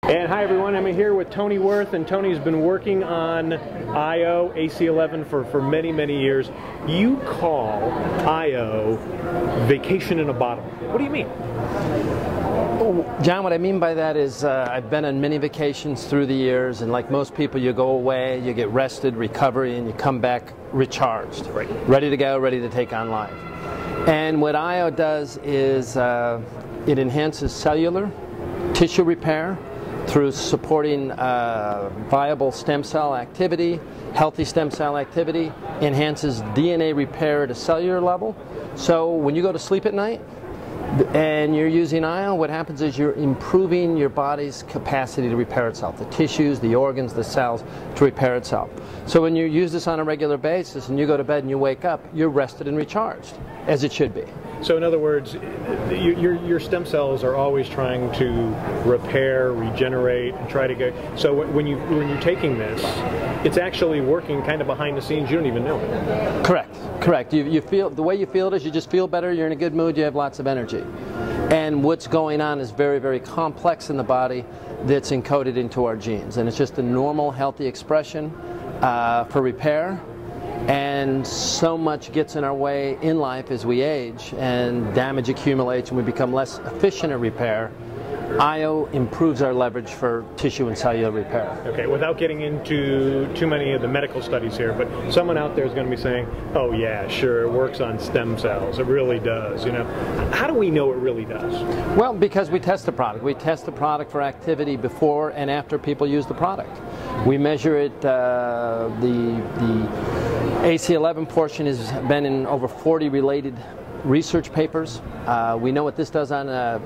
And hi everyone, I'm here with Tony Worth, and Tony's been working on IO, AC11 for many, many years. You call IO vacation in a bottle. What do you mean? John, what I mean by that is I've been on many vacations through the years, and like most people, you go away, you get rested, recovery, and you come back recharged, right, ready to go, ready to take on life. And what IO does is it enhances cellular tissue repair through supporting viable stem cell activity, healthy stem cell activity, enhances DNA repair at a cellular level. So when you go to sleep at night and you're using IO, what happens is you're improving your body's capacity to repair itself, the tissues, the organs, the cells, to repair itself. So when you use this on a regular basis and you go to bed and you wake up, you're rested and recharged, as it should be. So in other words, your stem cells are always trying to repair, regenerate, and try to go. So when you're taking this, it's actually working kind of behind the scenes. You don't even know it. Correct. Correct. You feel, the way you feel it is you just feel better. You're in a good mood. You have lots of energy. And what's going on is very, very complex in the body that's encoded into our genes, and it's just a normal, healthy expression for repair. And so much gets in our way in life as we age, and damage accumulates and we become less efficient at repair. IO improves our leverage for tissue and cellular repair. Okay, without getting into too many of the medical studies here, but someone out there is going to be saying, oh yeah, sure, it works on stem cells. It really does, you know. How do we know it really does? Well, because we test the product. We test the product for activity before and after people use the product. We measure it, the AC11 portion has been in over 40 related research papers. We know what this does on an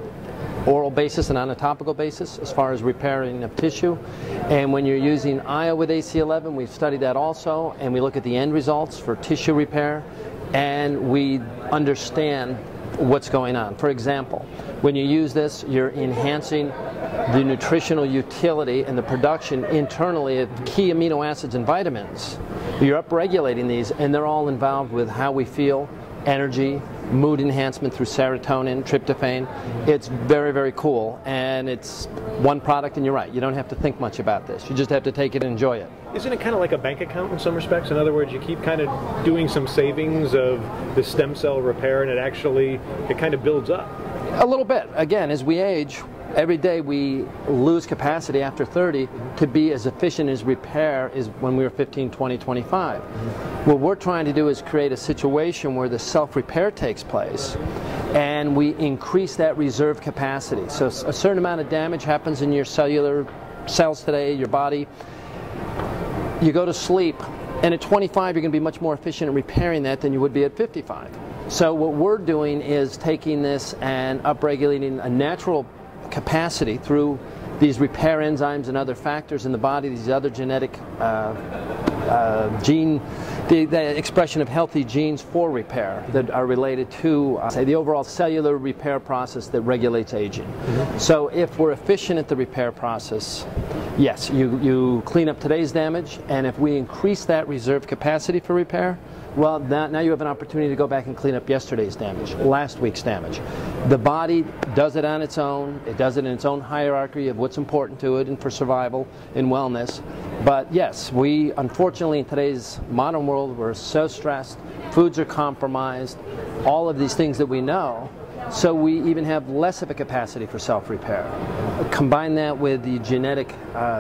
oral basis and on a topical basis as far as repairing of tissue. And when you're using IO with AC11, we've studied that also, and we look at the end results for tissue repair, and we understand what's going on. For example, when you use this, you're enhancing the nutritional utility and the production internally of key amino acids and vitamins. You're upregulating these, and they're all involved with how we feel, energy, mood enhancement through serotonin, tryptophan. It's very, very cool, and it's one product, and you're right, you don't have to think much about this. You just have to take it and enjoy it. Isn't it kind of like a bank account in some respects? In other words, you keep kind of doing some savings of the stem cell repair, and it kind of builds up. A little bit. Again, as we age, every day we lose capacity after 30 to be as efficient as repair as when we were 15, 20, 25. What we're trying to do is create a situation where the self-repair takes place, and we increase that reserve capacity. So a certain amount of damage happens in your cellular cells today, your body. You go to sleep, and at 25 you're going to be much more efficient at repairing that than you would be at 55. So what we're doing is taking this and upregulating a natural capacity through these repair enzymes and other factors in the body, these other genetic the expression of healthy genes for repair that are related to, say, the overall cellular repair process that regulates aging. So if we're efficient at the repair process, yes, you clean up today's damage, and if we increase that reserve capacity for repair, well, now you have an opportunity to go back and clean up yesterday's damage, last week's damage. The body does it on its own. It does it in its own hierarchy of what's important to it and for survival and wellness. But yes, we, unfortunately, in today's modern world, we're so stressed, foods are compromised, all of these things that we know, so we even have less of a capacity for self-repair. Combine that with the genetic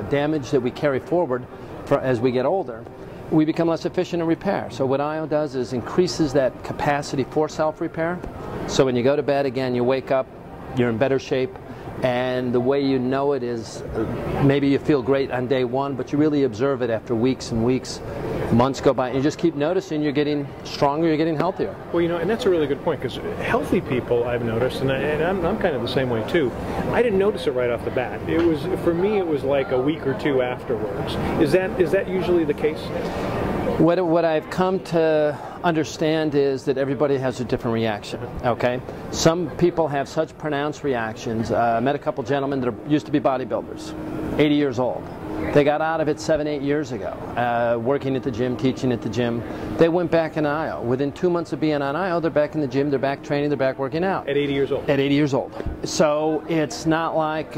damage that we carry forward as we get older, we become less efficient in repair. So what IO does is increases that capacity for self-repair. So when you go to bed, again, you wake up, you're in better shape, and the way you know it is maybe you feel great on day one, but you really observe it after weeks and weeks, months go by, and you just keep noticing you're getting stronger, you're getting healthier. Well, you know, and that's a really good point, because healthy people, I've noticed, and I'm kind of the same way too, I didn't notice it right off the bat. It was, for me, it was like a week or two afterwards. Is that usually the case? What I've come to understand is that everybody has a different reaction, okay? Some people have such pronounced reactions. I met a couple gentlemen that used to be bodybuilders, 80 years old. They got out of it 7, 8 years ago, working at the gym, teaching at the gym. They went back in IO. Within 2 months of being on IO, they're back in the gym, they're back training, they're back working out. At 80 years old? At 80 years old. So it's not like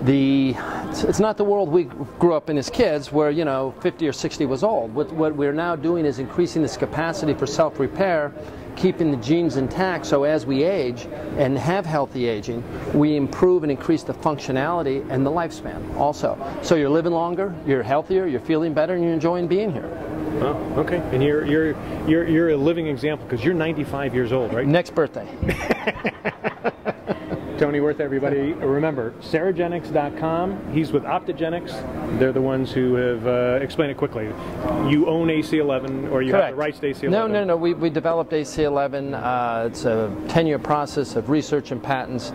It's not the world we grew up in as kids, where 50 or 60 was old. What we're now doing is increasing this capacity for self-repair, keeping the genes intact, so as we age and have healthy aging, we improve and increase the functionality and the lifespan also. So you're living longer, you're healthier, you're feeling better, and you're enjoying being here. Oh, okay. And you're a living example, because you're 95 years old, right? Next birthday. Tony Wirth, everybody. Remember, Ceregenex.com. He's with Optogenix. They're the ones who have explained it quickly. You own AC11, or you Correct. have the rights to AC11. No. We developed AC11. It's a 10-year process of research and patents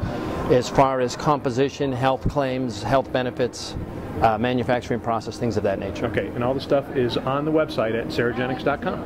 as far as composition, health claims, health benefits, manufacturing process, things of that nature. Okay, and all the stuff is on the website at Ceregenex.com.